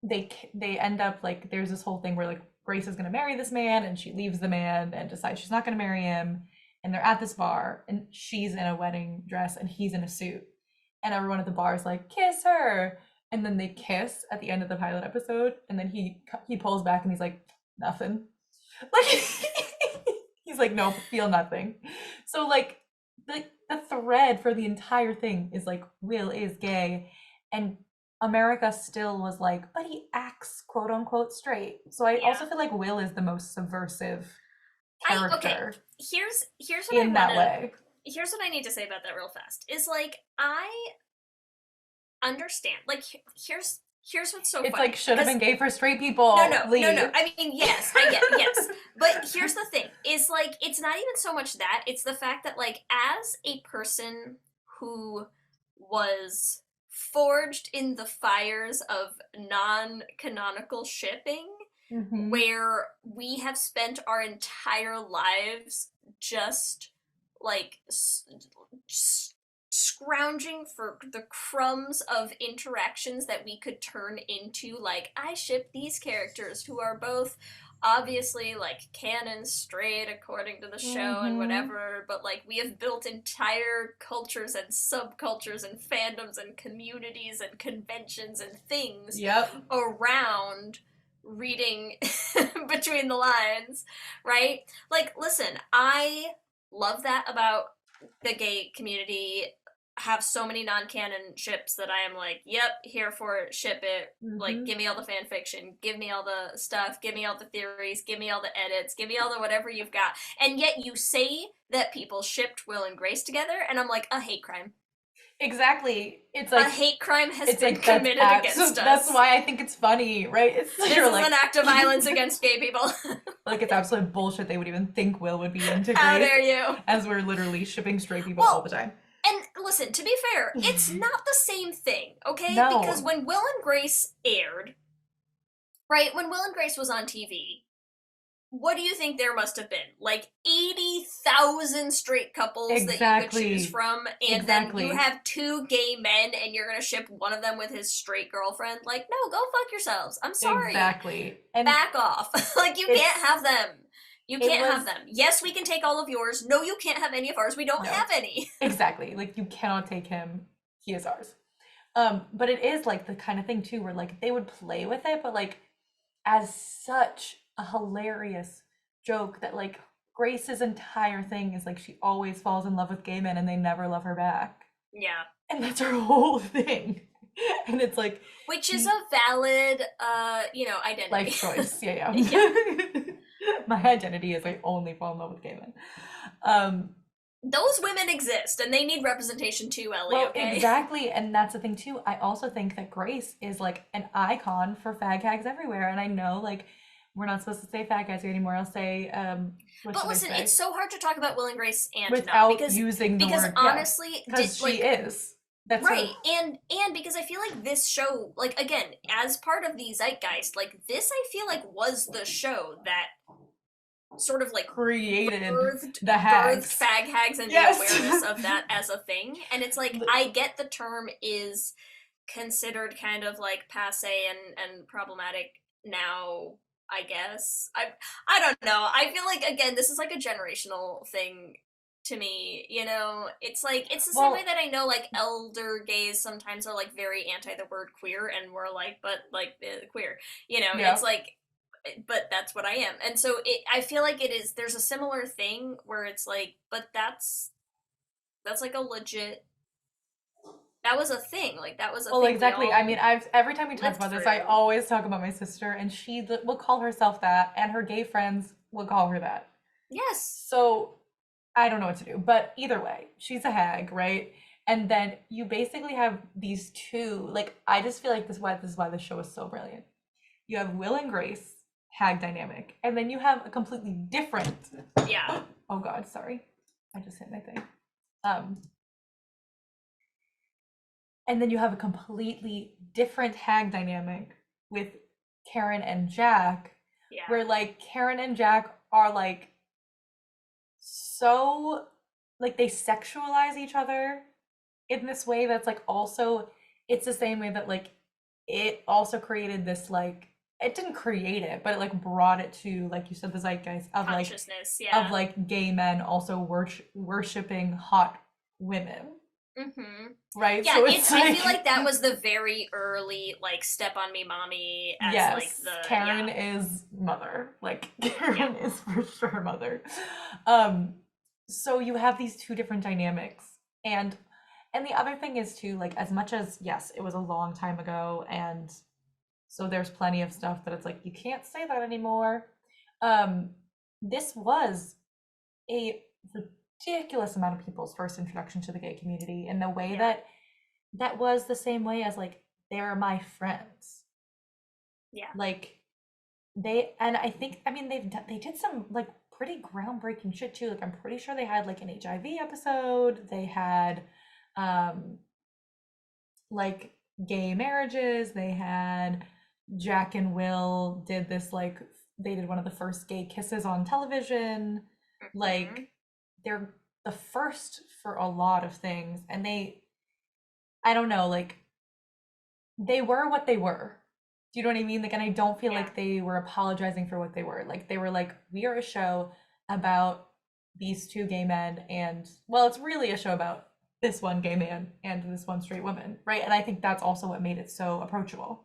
they end up like there's this whole thing where like Grace is gonna marry this man and she leaves the man and decides she's not gonna marry him, and they're at this bar and she's in a wedding dress and he's in a suit, and everyone at the bar is like kiss her, and then they kiss at the end of the pilot episode, and then he pulls back and he's like nothing, like he's like nope, feel nothing. So like the thread for the entire thing is like Will is gay, and America still was like, but he acts quote unquote straight. So I Yeah. also feel like Will is the most subversive Okay. character Here's what I in want that to way. here's what I need to say about that real fast. Is like I understand. Like here's what's so It's funny like should have because been gay for straight no, people, no, no, no. Lee. I mean, yes, I get yes. But here's the thing. Is like it's not even so much that, it's the fact that like as a person who was forged in the fires of non-canonical shipping, Mm-hmm. where we have spent our entire lives just like scrounging for the crumbs of interactions that we could turn into, like, I ship these characters who are both obviously like canon straight according to the show and Mm-hmm. whatever, but like we have built entire cultures and subcultures and fandoms and communities and conventions and things Yep. around reading between the lines, right? Like, listen, I love that about the gay community. Have so many non-canon ships that I am like, yep, here for it, ship it. Like, Mm-hmm. give me all the fan fiction, give me all the stuff, give me all the theories, give me all the edits, give me all the whatever you've got. And yet you say that people shipped Will and Grace together, and I'm like, a hate crime. Exactly. A hate crime has It's been like that's committed against that's us. why I think it's funny, right? It's This you're is like an act of violence against gay people. like it's absolute bullshit they would even think Will would be into How Grace, dare you? as we're literally shipping straight people all the Well, time. and listen, to be fair, it's not the same thing, okay? Because No, when Will and Grace aired, right, when Will and Grace was on TV, what do you think there must have been? Like 80,000 straight couples that you could choose exactly, from, and then you exactly, have two gay men and you're gonna ship one of them with his straight girlfriend? Like, no, go fuck yourselves. I'm sorry. exactly. And Back off. Like, you can't it's have them. You it can't have was them. Yes, we can take all of yours. No, you can't have any of ours. We don't no, have any. exactly. Like you cannot take him. He is ours. But it is like the kind of thing too where like they would play with it, but like as such a hilarious joke that like Grace's entire thing is like she always falls in love with gay men and they never love her back. Yeah. And that's her whole thing. And it's like Which is a valid, identity. life choice. Yeah, Yeah. yeah. My identity is I only fall in love with gay men. Um, Those women exist and they need representation too, Ellie, well, okay? exactly, and that's the thing too. I also think that Grace is like an icon for fag hags everywhere. And I know like we're not supposed to say fag hags here anymore. I'll say what But should I listen, it's say? so hard to talk about Will and Grace and not, Without using the because word yeah. honestly, Because she like, is. That's her. right, and because I feel like this show, like, again, as part of the zeitgeist, like, this I feel like was the show that sort of like Created birthed the birthed hags. fag hags and the Yes. awareness of that as a thing. And it's like, I get the term is considered kind of like passe and problematic now, I guess. I don't know. I feel like, again, this is like a generational thing to me, you know. It's like, it's the same way Well, that I know like elder gays sometimes are like very anti the word queer, and we're like, but like queer, you know. yeah. It's like, but that's what I am. And so I feel like it is, there's a similar thing where it's like, but that's like a legit, that was a thing. Like, that was a Well, thing we exactly. I all mean, I've every time we talk lived about this, I through. always talk about my sister, and she will call herself that, and her gay friends will call her that. Yes. So I don't know what to do. But either way, she's a hag, right? And then you basically have these two, like I just feel like this is why the show is so brilliant. You have Will and Grace, hag dynamic, and then you have a completely different Yeah. oh god, sorry. I just hit my thing. Um, and then you have a completely different hag dynamic with Karen and Jack, Yeah. where like Karen and Jack are like so like they sexualize each other in this way that's like also it's the same way that like it also created this like, it didn't create it, but it like brought it to, like you said, the zeitgeist Consciousness, of yeah. like gay men also worshiping hot women, Mm-hmm. right? Yeah, So it's it's I feel like like that was the very early like step on me mommy as like yes, the Karen yeah. is mother. Like Yeah. Karen is for sure mother. So you have these two different dynamics. And the other thing is too, like as much as yes, it was a long time ago and so there's plenty of stuff that it's like you can't say that anymore. Um this was a ridiculous amount of people's first introduction to the gay community in the way Yeah. that that was the same way as like they're my friends. Yeah. Like they and I think I mean they did some like pretty groundbreaking shit too. Like I'm pretty sure they had like an HIV episode. They had um like gay marriages. They had Jack and Will did this like they did one of the first gay kisses on television. Mm-hmm. Like they're the first for a lot of things and they I don't know, like they were what they were. Do you know what I mean? Like, and I don't feel Yeah. like they were apologizing for what they were. Like, they were like, we are a show about these two gay men, and well, it's really a show about this one gay man and this one straight woman, right? And I think that's also what made it so approachable.